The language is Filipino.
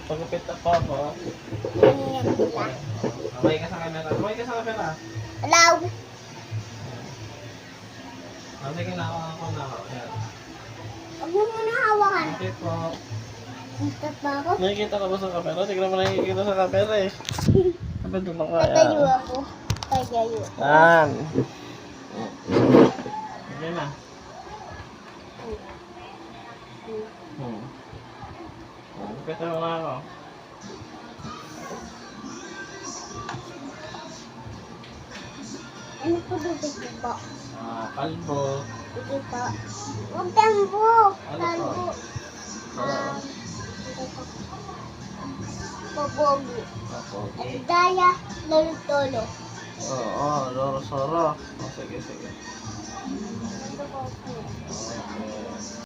Pagupit ako ako. Ganyan nila. Kamay ka sa camera. Kamay ka sa camera. Hello. Sige na ako na ako. Ayan. Huwag mo muna hawakan. Okay po. Ikat ba ako? Nakikita ka ba sa camera? Tignan mo nakikita sa camera eh. Sabi doon ako. Tatayo ako. Tatayo. Yan. Okay na. Kita mo na ako. Ano po dito po? Kalbo. Ito po. Huwag tambo. Ano Tambo. po? Ito po. Popogi. Okay. Daya. Lolo-tolo. Oo, loro-soro. Sige, sige. Ito po.